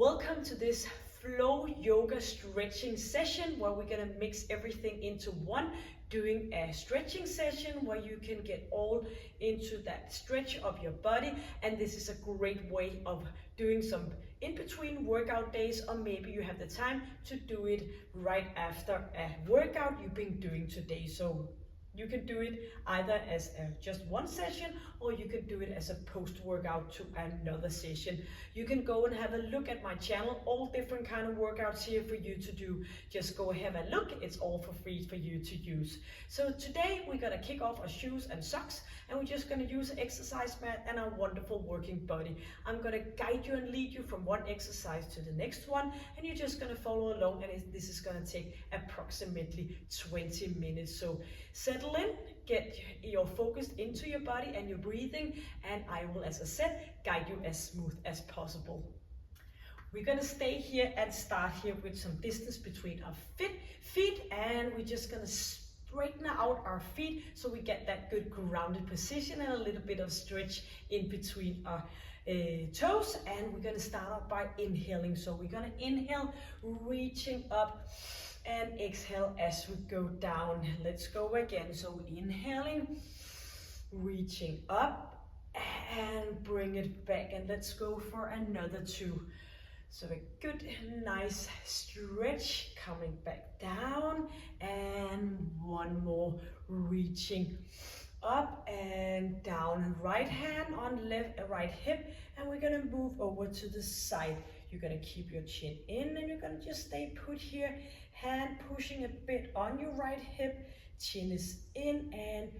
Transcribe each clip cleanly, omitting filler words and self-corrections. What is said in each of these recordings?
Welcome to this flow yoga stretching session where we're going to mix everything into one, doing a stretching session where you can get all into that stretch of your body. And this is a great way of doing some in between workout days, or maybe you have the time to do it right after a workout you've been doing today. So you can do it either as just one session, or you can do it as a post-workout to another session. You can go and have a look at my channel, all different kind of workouts here for you to do. Just go have a look, it's all for free for you to use. So today we're gonna kick off our shoes and socks, and we're just gonna use an exercise mat and our wonderful working body. I'm gonna guide you and lead you from one exercise to the next one, and you're just gonna follow along, and this is gonna take approximately 20 minutes. So settle in, get your focus into your body and your breathing, and I will, as I said, guide you as smooth as possible. We're gonna stay here and start here with some distance between our feet, and we're just gonna straighten out our feet so we get that good grounded position and a little bit of stretch in between our toes. And we're gonna start off by inhaling. So we're gonna inhale, reaching up, and exhale as we go down. Let's go again. So inhaling, reaching up, and bring it back. And let's go for another two. So a good, nice stretch, coming back down, and one more, reaching up and down. Right hand on right hip, and we're gonna move over to the side. You're gonna keep your chin in, and you're gonna just stay put here. Hand pushing a bit on your right hip, chin is in and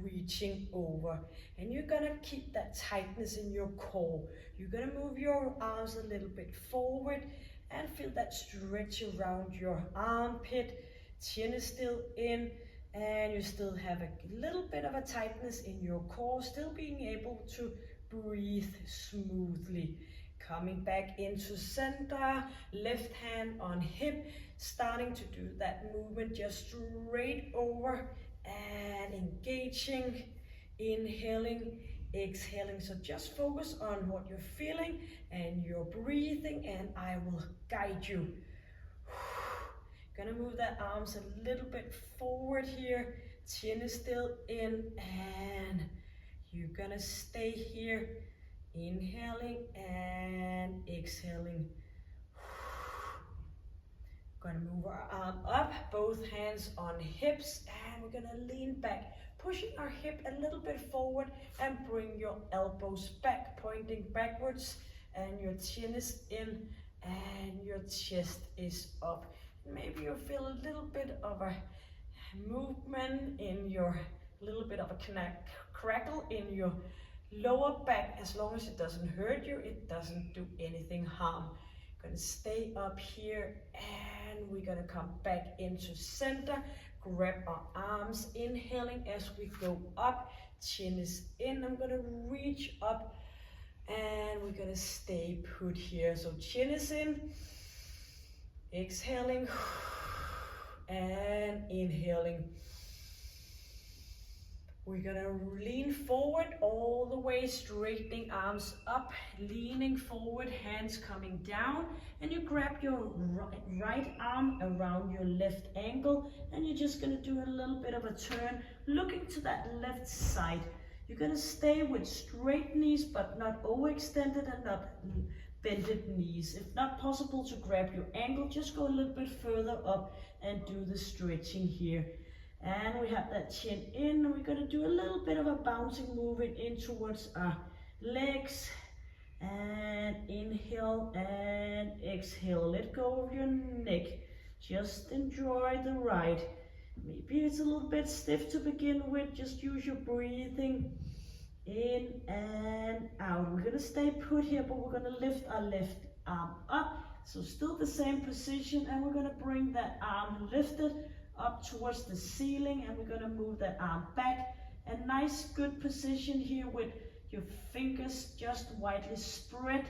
reaching over. And you're gonna keep that tightness in your core. You're gonna move your arms a little bit forward and feel that stretch around your armpit. Chin is still in, and you still have a little bit of a tightness in your core, still being able to breathe smoothly. Coming back into center, left hand on hip, starting to do that movement just straight over and engaging, inhaling, exhaling. So just focus on what you're feeling and your breathing, and I will guide you. Gonna move that arms a little bit forward here, chin is still in, and you're gonna stay here. Inhaling and exhaling. Gonna move our arm up, both hands on hips, and we're gonna lean back, pushing our hip a little bit forward, and bring your elbows back, pointing backwards, and your chin is in, and your chest is up. Maybe you feel a little bit of a movement in your, little bit of a crackle in your lower back. As long as it doesn't hurt you, it doesn't do anything harm. Gonna stay up here, and we're gonna come back into center. Grab our arms, inhaling as we go up, chin is in. I'm gonna reach up, and we're gonna stay put here. So chin is in, exhaling, and inhaling. We're gonna lean forward all the way, straightening arms up, leaning forward, hands coming down, and you grab your right arm around your left ankle, and you're just gonna do a little bit of a turn, looking to that left side. You're gonna stay with straight knees, but not overextended and not bended knees. If not possible to grab your ankle, just go a little bit further up and do the stretching here. And we have that chin in, and we're gonna do a little bit of a bouncing, moving in towards our legs, and inhale and exhale. Let go of your neck, just enjoy the ride. Maybe it's a little bit stiff to begin with, just use your breathing in and out. We're gonna stay put here, but we're gonna lift our left arm up, so still the same position, and we're gonna bring that arm lifted up towards the ceiling, and we're gonna move that arm back. A nice good position here with your fingers just widely spread,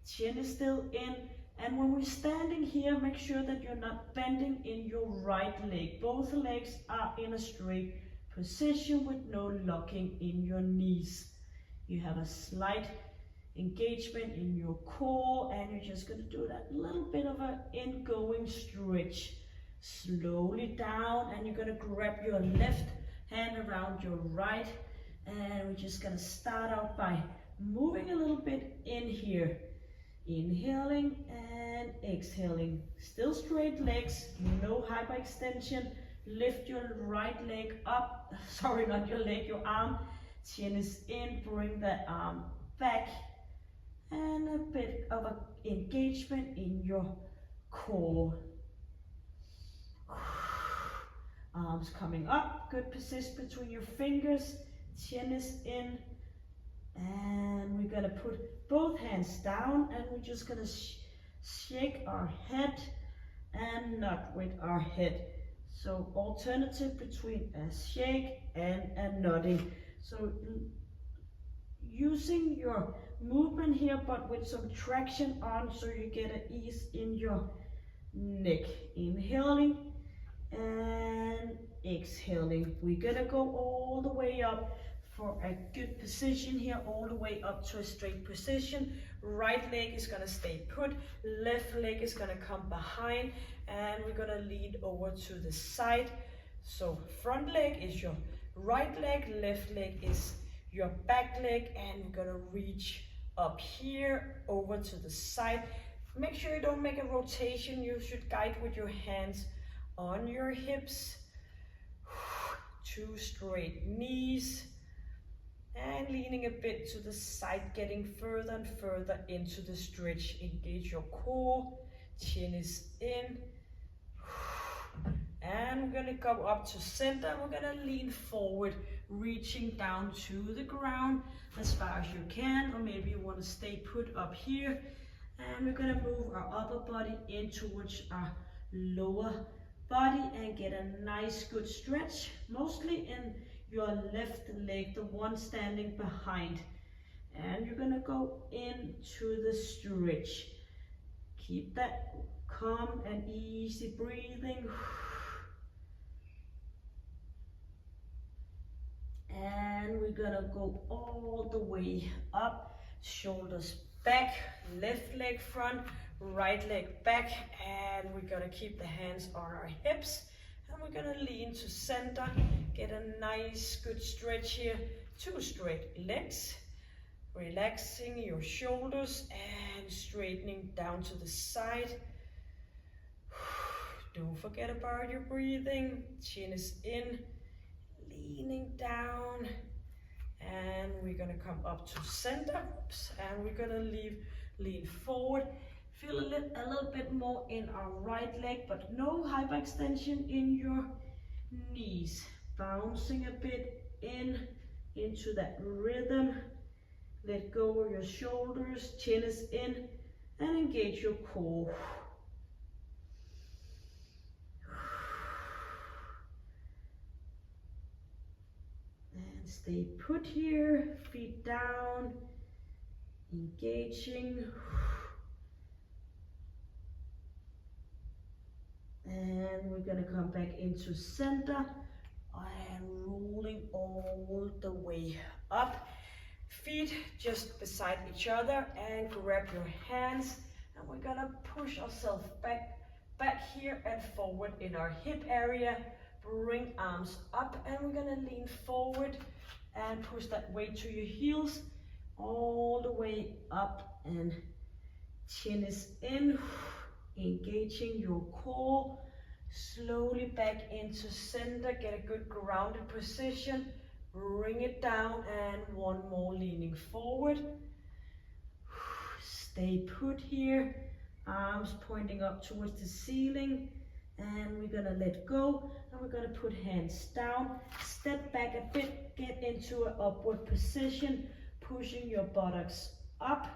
chin is still in, and when we're standing here, make sure that you're not bending in your right leg. Both legs are in a straight position with no locking in your knees. You have a slight engagement in your core, and you're just going to do that little bit of an ingoing stretch. Slowly down, and you're going to grab your left hand around your right, and we're just going to start out by moving a little bit in here. Inhaling and exhaling. Still straight legs, no hyperextension. Lift your right leg up, sorry, not your leg, your arm. Chin is in, bring that arm back. And a bit of an engagement in your core. Arms coming up, good persist between your fingers. Chin is in. And we're gonna put both hands down, and we're just gonna shake our head and nod with our head. So alternative between a shake and a nodding. So using your movement here, but with some traction on, so you get an ease in your neck. Inhaling and exhaling. We're gonna go all the way up for a good position here, all the way up to a straight position. Right leg is gonna stay put, left leg is gonna come behind, and we're gonna lean over to the side. So front leg is your right leg, left leg is your back leg, and we're gonna reach up here over to the side. Make sure you don't make a rotation. You should guide with your hands on your hips. 2 straight knees. And leaning a bit to the side, getting further and further into the stretch. Engage your core, chin is in. And we're gonna go up to center. We're gonna lean forward, reaching down to the ground as far as you can, or maybe you wanna stay put up here. And we're gonna move our upper body in towards our lower body and get a nice good stretch, mostly in your left leg, the one standing behind. And you're gonna go into the stretch. Keep that calm and easy breathing. And we're gonna go all the way up, shoulders back, left leg front, right leg back, and we're gonna keep the hands on our hips. And we're gonna lean to center, get a nice good stretch here. 2 straight legs, relaxing your shoulders and straightening down to the side. Don't forget about your breathing. Chin is in, leaning down, and we're gonna come up to center. And we're gonna lean forward. Feel a little bit more in our right leg, but no hyperextension in your knees. Bouncing a bit into that rhythm. Let go of your shoulders, chin is in, and engage your core. And stay put here, feet down, engaging. And we're gonna come back into center and rolling all the way up. Feet just beside each other, and grab your hands, and we're gonna push ourselves back here and forward in our hip area. Bring arms up, and we're gonna lean forward and push that weight to your heels all the way up, and chin is in. Engaging your core, slowly back into center, get a good grounded position, bring it down, and one more leaning forward. Stay put here, arms pointing up towards the ceiling, and we're gonna let go, and we're gonna put hands down, step back a bit, get into an upward position, pushing your buttocks up,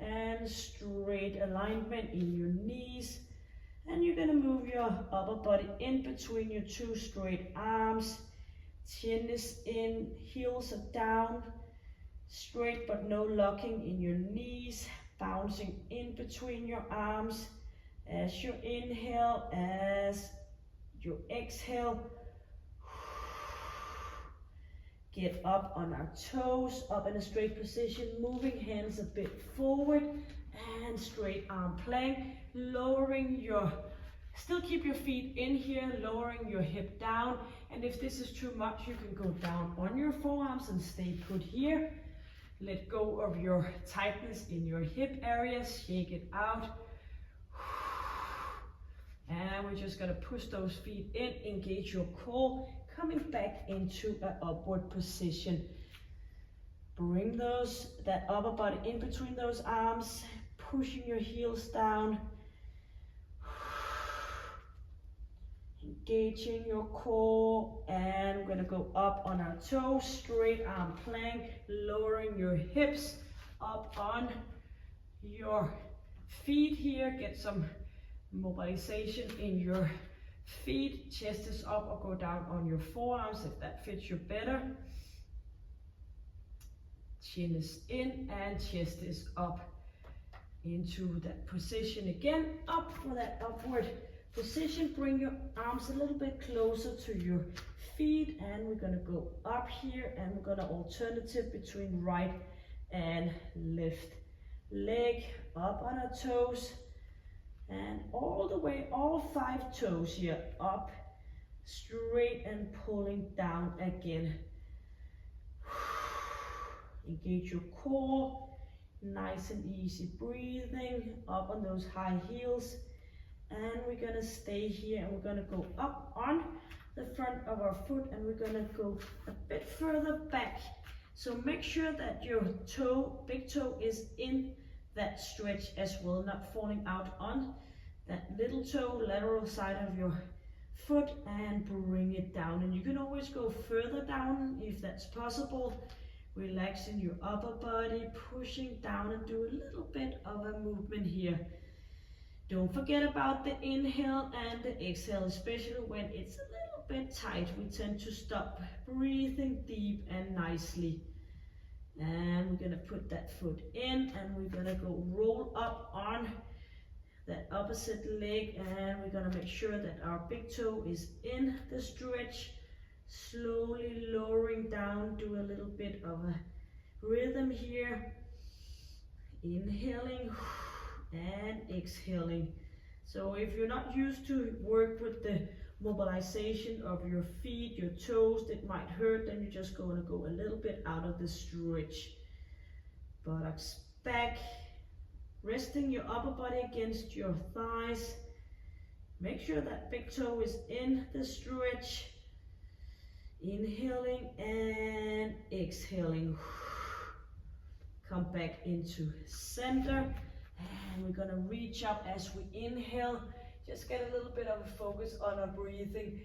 and straight alignment in your knees. And you're gonna move your upper body in between your 2 straight arms. Chin is in, heels are down, straight but no locking in your knees. Bouncing in between your arms as you inhale, as you exhale. Get up on our toes, up in a straight position, moving hands a bit forward, and straight arm plank, lowering your, still keep your feet in here, lowering your hip down, and if this is too much, you can go down on your forearms and stay put here. Let go of your tightness in your hip areas, shake it out. And we're just gonna push those feet in, engage your core, coming back into an upward position. Bring that upper body in between those arms, pushing your heels down. Engaging your core, and we're gonna go up on our toes, straight arm plank, lowering your hips up on your feet here. Get some mobilization in your feet. Chest is up or go down on your forearms if that fits you better. Chin is in and chest is up into that position again. Up for that upward position. Bring your arms a little bit closer to your feet, and we're gonna go up here, and we're gonna alternative between right and left leg, up on our toes, and all the way, all 5 toes here, up, straight, and pulling down again. Engage your core, nice and easy breathing, up on those high heels. And we're gonna stay here, and we're gonna go up on the front of our foot, and we're gonna go a bit further back. So make sure that your toe, big toe, is in that stretch as well, not falling out on that little toe, lateral side of your foot, and bring it down. And you can always go further down if that's possible. Relaxing your upper body, pushing down, and do a little bit of a movement here. Don't forget about the inhale and the exhale, especially when it's a little bit tight. We tend to stop breathing deep and nicely. And we're gonna put that foot in, and we're gonna go roll up on that opposite leg, and we're gonna make sure that our big toe is in the stretch. Slowly lowering down, do a little bit of a rhythm here. Inhaling and exhaling. So if you're not used to work with the mobilization of your feet, your toes, that might hurt, then you're just going to go a little bit out of the stretch. Buttocks back, resting your upper body against your thighs. Make sure that big toe is in the stretch. Inhaling and exhaling. Come back into center. And we're gonna reach up as we inhale. Just get a little bit of a focus on our breathing.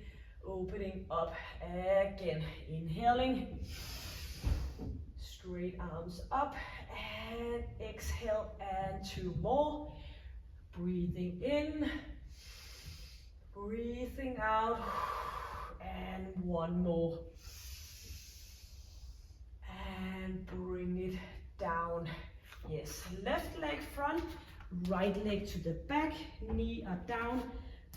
Opening up again. Inhaling. Straight arms up. And exhale, and 2 more. Breathing in. Breathing out. And 1 more. And bring it down. Yes, left leg front, right leg to the back, knee are down,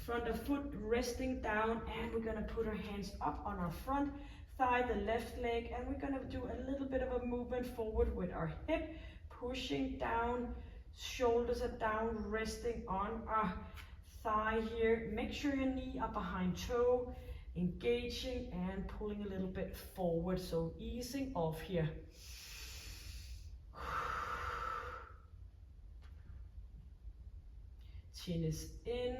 front of foot resting down, and we're gonna put our hands up on our front thigh, the left leg, and we're gonna do a little bit of a movement forward with our hip, pushing down, shoulders are down, resting on our thigh here. Make sure your knee are behind toe, engaging and pulling a little bit forward, so easing off here. Chin is in,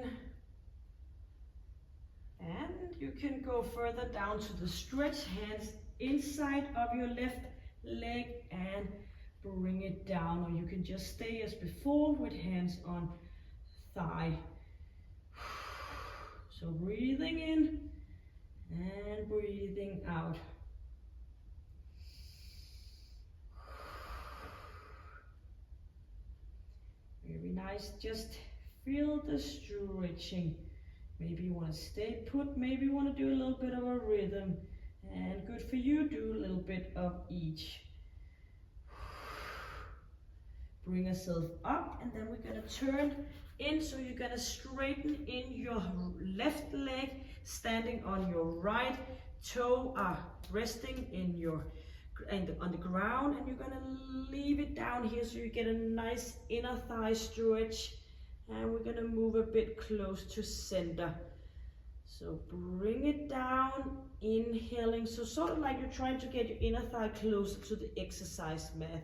and you can go further down to the stretch, hands inside of your left leg and bring it down, or you can just stay as before with hands on thigh. So breathing in and breathing out. Very nice. Just feel the stretching. Maybe you want to stay put, maybe you want to do a little bit of a rhythm. And good for you, do a little bit of each. Bring yourself up, and then we're going to turn in. So you're going to straighten in your left leg, standing on your right toe are resting in your on the ground, and you're gonna leave it down here so you get a nice inner thigh stretch. And we're gonna move a bit close to center. So bring it down, inhaling. So sort of like you're trying to get your inner thigh closer to the exercise mat.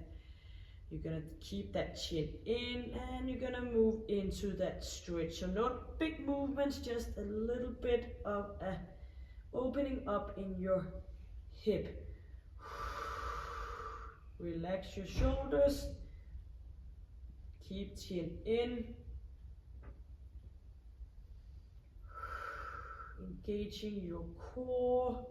You're gonna keep that chin in, and you're gonna move into that stretch. So not big movements, just a little bit of a opening up in your hip. Relax your shoulders. Keep chin in. Engaging your core.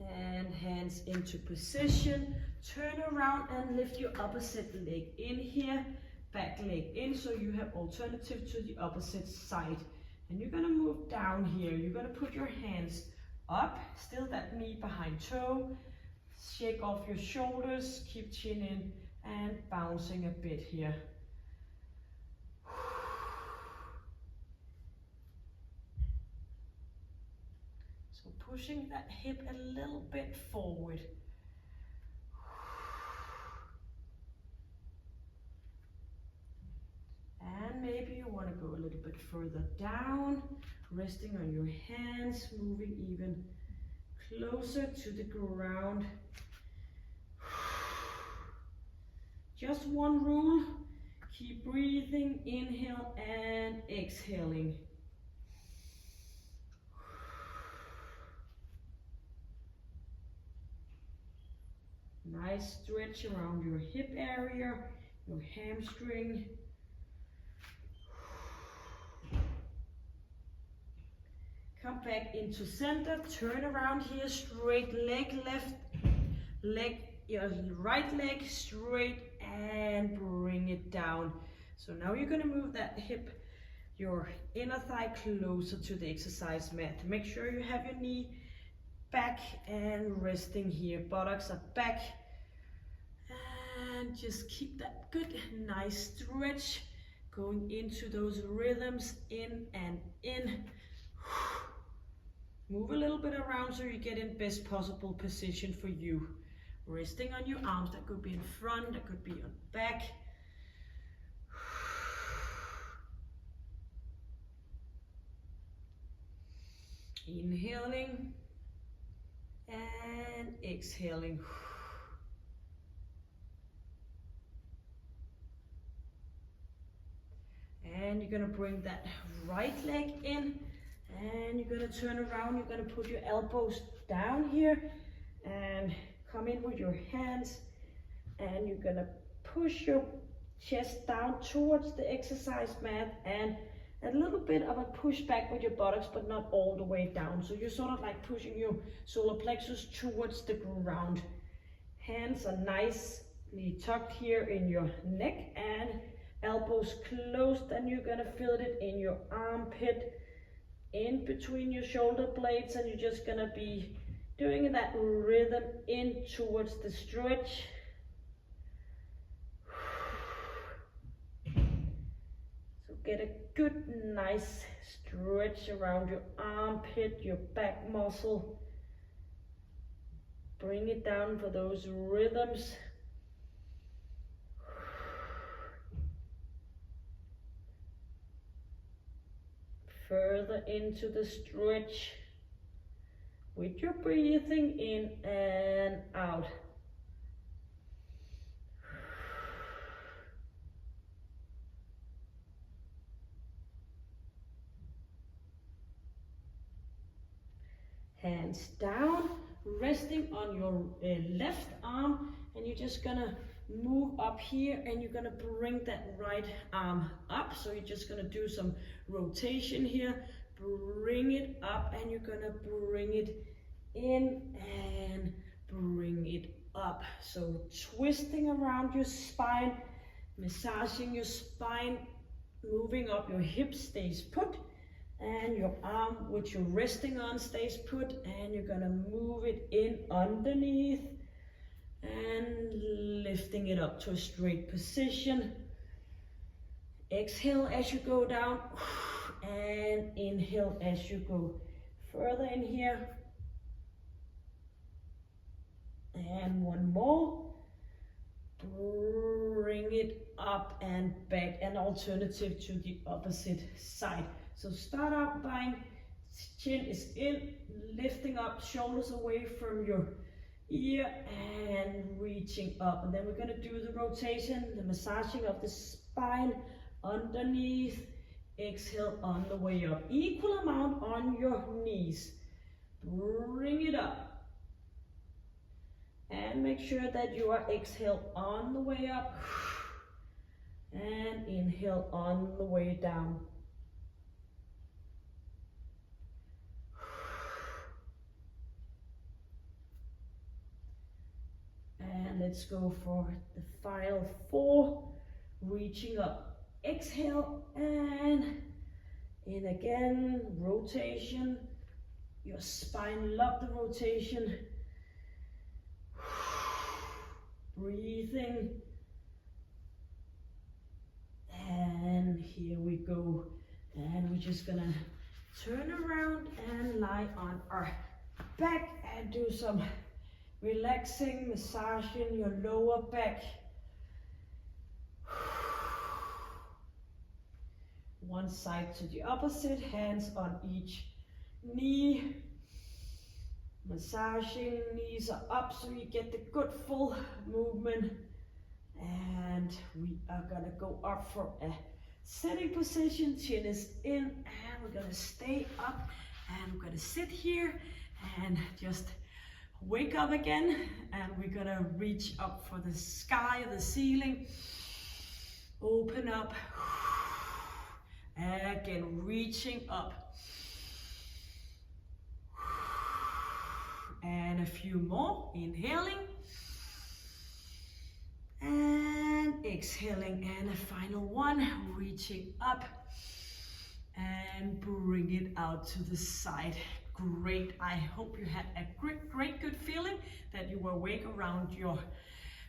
And hands into position. Turn around and lift your opposite leg in here. Back leg in, so you have alternative to the opposite side. And you're gonna move down here. You're gonna put your hands up, still that knee behind toe. Shake off your shoulders, keep chin in, and bouncing a bit here. So pushing that hip a little bit forward. And maybe you want to go a little bit further down, resting on your hands, moving even closer to the ground. Just one rule, keep breathing, inhale and exhaling. Nice stretch around your hip area, your hamstring. Come back into center, turn around here, straight leg, left leg, your right leg straight, and bring it down. So now you're gonna move that hip, your inner thigh closer to the exercise mat. Make sure you have your knee back and resting here. Buttocks are back. And just keep that good, nice stretch going into those rhythms, in and in. Move a little bit around so you get in best possible position for you. Resting on your arms, that could be in front, that could be on back. Inhaling and exhaling. And you're gonna bring that right leg in, and you're gonna turn around. You're gonna put your elbows down here and come in with your hands, and you're gonna push your chest down towards the exercise mat, and a little bit of a push back with your buttocks, but not all the way down. So you're sort of like pushing your solar plexus towards the ground. Hands are nicely tucked here in your neck, and elbows closed, and you're gonna feel it in your armpit, in between your shoulder blades, and you're just gonna be doing that rhythm in towards the stretch. So get a good, nice stretch around your armpit, your back muscle. Bring it down for those rhythms. Further into the stretch with your breathing in and out. Hands down, resting on your left arm, and you're just gonna move up here, and you're gonna bring that right arm up. So you're just gonna do some rotation here. Bring it up, and you're gonna bring it in and bring it up. So twisting around your spine, massaging your spine, moving up. Your hip stays put, and your arm, which you're resting on, stays put, and you're gonna move it in underneath and lifting it up to a straight position. Exhale as you go down. And inhale as you go further in here. And one more. Bring it up and back, an alternative to the opposite side. So start out by chin is in, lifting up, shoulders away from your ear and reaching up. And then we're going to do the rotation, the massaging of the spine underneath. Exhale on the way up. Equal amount on your knees. Bring it up. And make sure that you are exhale on the way up and inhale on the way down. And let's go for the final 4, reaching up. Exhale and in again, rotation. Your spine, love the rotation. Breathing. And here we go. And we're just gonna turn around and lie on our back and do some relaxing, massaging your lower back. One side to the opposite, hands on each knee. Massaging, knees are up so you get the good full movement. And we are gonna go up for a sitting position. Chin is in and we're gonna stay up and we're gonna sit here and just wake up again. And we're gonna reach up for the sky, the ceiling. Open up. Again, reaching up. And a few more, inhaling and exhaling, and a final one, reaching up and bring it out to the side. Great, I hope you had a great good feeling, that you were awake around your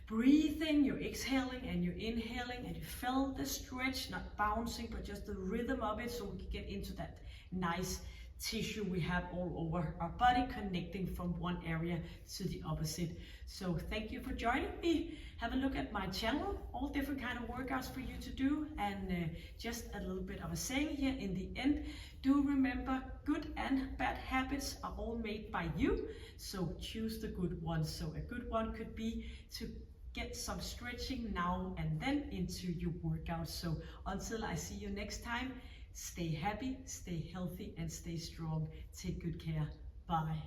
breathing, you're exhaling and you're inhaling, and you felt the stretch, not bouncing, but just the rhythm of it, so we can get into that nice tissue we have all over our body, connecting from one area to the opposite. So thank you for joining me. Have a look at my channel, all different kind of workouts for you to do. And just a little bit of a saying here in the end, do remember, good and bad habits are all made by you, so choose the good ones. So a good one could be to get some stretching now and then into your workout. So until I see you next time, stay happy, stay healthy, and stay strong. Take good care. Bye.